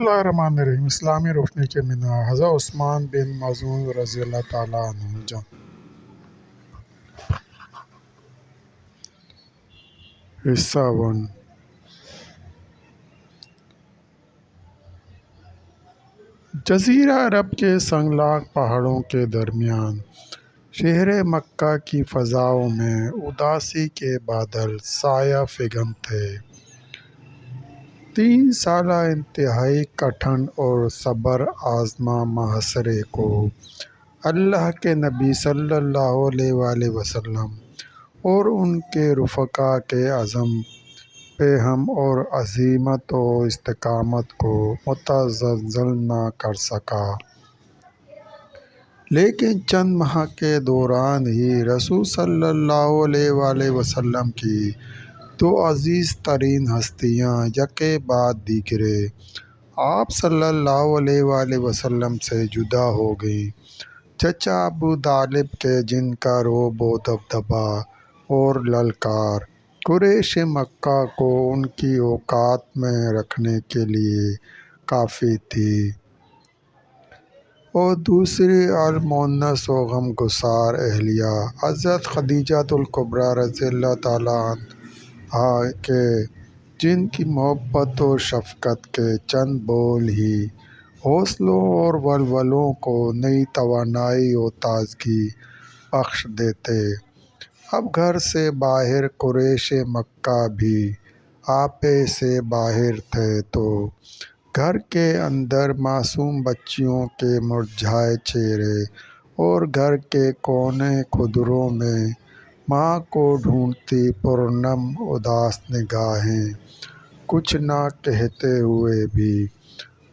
بسم اللہ الرحمن الرحیم۔ اسلامی روشنی کے مینار حضرت عثمان بن مظعون رضی اللہ تعالیٰ عنہ حصہ 1۔ جزیرہ عرب کے سنگلاخ پہاڑوں کے درمیان شہر مکہ کی فضاؤں میں اداسی کے بادل سایہ فگن تھے۔ 3 سالہ انتہائی کٹھن اور صبر آزما محاصرے کو اللہ کے نبی صلی اللہ علیہ وآلہ وسلم اور ان کے رفقاء کے عزم پیہم اور عزیمت و استقامت کو متزلزل نہ کر سکا، لیکن چند ماہ کے دوران ہی رسول صلی اللہ علیہ وآلہ وسلم کی 2 عزیز ترین ہستیاں یکے بعد دیگرے آپ صلی اللہ علیہ وآلہ وسلم سے جدا ہو گئیں۔ چچا ابو طالب کے جن کا رعب و دبدبہ اور للکار قریش مکہ کو ان کی اوقات میں رکھنے کے لیے کافی تھی، اور دوسری المؤنس و غمگسار اہلیہ حضرت خدیجہ الکبریٰ رضی اللہ تعالیٰ عنہا کے جن کی محبت و شفقت کے چند بول ہی حوصلوں اور ولولوں کو نئی توانائی و تازگی بخش دیتے۔ اب گھر سے باہر قریش مکہ بھی آپے سے باہر تھے تو گھر کے اندر معصوم بچیوں کے مرجھائے چہرے اور گھر کے کونے خدروں میں ماں کو ڈھونڈتی پرنم اداس نگاہیں کچھ نہ کہتے ہوئے بھی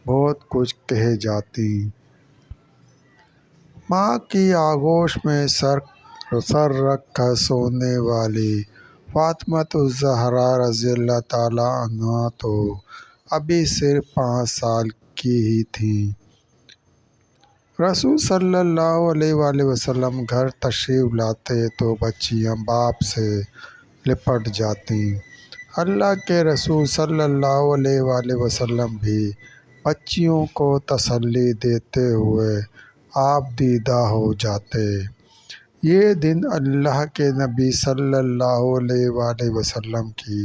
بہت کچھ کہہ جاتیں۔ ماں کی آغوش میں سر رکھ کر سونے والی فاطمۃ الزہرا رضی اللہ تعالیٰ عنہا تو ابھی صرف 5 سال کی ہی تھیں۔ رسول صلی اللہ علیہ وآلہ وسلم گھر تشریف لاتے تو بچیاں باپ سے لپٹ جاتیں۔ اللہ کے رسول صلی اللہ علیہ وآلہ وسلم بھی بچیوں کو تسلی دیتے ہوئے آپ دیدہ ہو جاتے۔ یہ دن اللہ کے نبی صلی اللہ علیہ وآلہ وسلم کی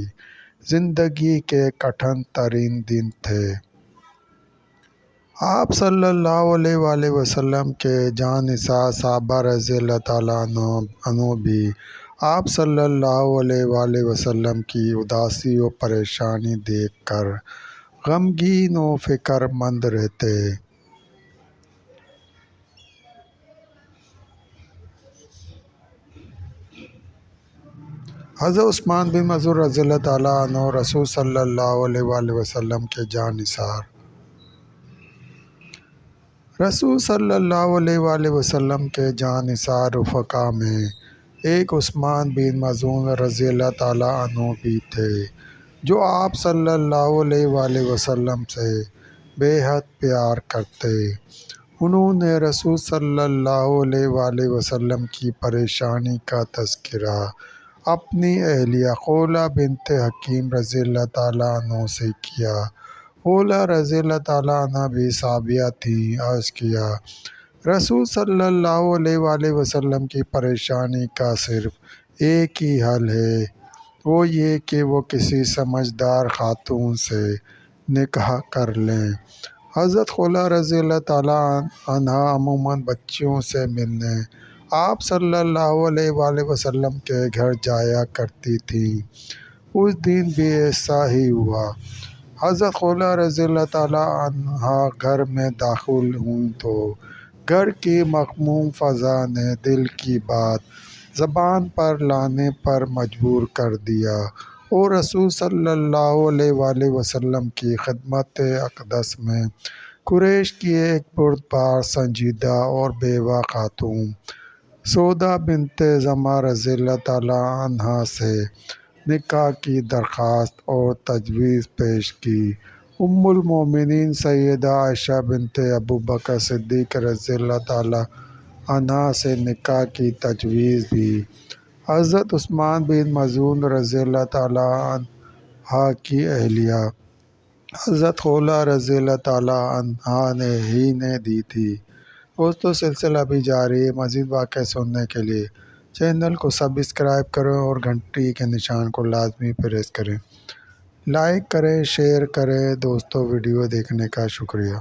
زندگی کے کٹھن ترین دن تھے۔ آپ صلی اللہ علیہ وآلہ وسلم کے جانثار صحابہ رضی اللہ تعالیٰ عنہ بھی آپ صلی اللہ علیہ وآلہ وسلم کی اداسی و پریشانی دیکھ کر غمگین و فکر مند رہتے۔ حضرت عثمان بن مظعون رضی اللہ تعالیٰ عنہ رسول صلی اللہ علیہ وآلہ وسلم کے جانثار۔ رسول صلی اللہ علیہ وآلہ وسلم کے جانثار رفقاء میں ایک عثمان بن مظعون رضی اللہ تعالیٰ عنہ بھی تھے، جو آپ صلی اللہ علیہ وآلہ وسلم سے بے حد پیار کرتے۔ انہوں نے رسول صلی اللہ علیہ وآلہ وسلم کی پریشانی کا تذکرہ اپنی اہلیہ خولہ بنت حکیم رضی اللہ تعالیٰ عنہ سے کیا۔ خولہ رضی اللہ تعالیٰ عنہ بھی صحابیہ تھیں۔ عرض کیا، رسول صلی اللہ علیہ وآلہ وسلم کی پریشانی کا صرف ایک ہی حل ہے، وہ یہ کہ وہ کسی سمجھدار خاتون سے نکاح کر لیں۔ حضرت خولہ رضی اللہ تعالیٰ عنہا عموماً بچیوں سے ملنے آپ صلی اللہ علیہ وآلہ وسلم کے گھر جایا کرتی تھیں۔ اس دن بھی ایسا ہی ہوا۔ حضرت خولہ رضی اللہ تعالیٰ عنہا گھر میں داخل ہوئیں تو گھر کی مغموم فضا نے دل کی بات زبان پر لانے پر مجبور کر دیا، اور رسول صلی اللہ علیہ وآلہ وسلم کی خدمت اقدس میں قریش کی ایک بردبار سنجیدہ اور بیوہ خاتون سودا بنت زمعہ رضی اللہ تعالیٰ عنہا سے نکاح کی درخواست اور تجویز پیش کی۔ ام المومنین سیدہ عائشہ بنت ابوبکر صدیق رضی اللہ تعالیٰ عنہا سے نکاح کی تجویز بھی حضرت عثمان بن مظعون رضی اللہ تعالیٰ عنہ کی اہلیہ حضرت خولہ رضی اللہ تعالیٰ عنہا نے دی تھی۔ دوستو سلسلہ بھی جاری ہے۔ مزید واقعہ سننے کے لیے چینل کو سبسکرائب کریں اور گھنٹی کے نشان کو لازمی پریس کریں۔ لائک کریں، شیئر کریں۔ دوستو ویڈیو دیکھنے کا شکریہ۔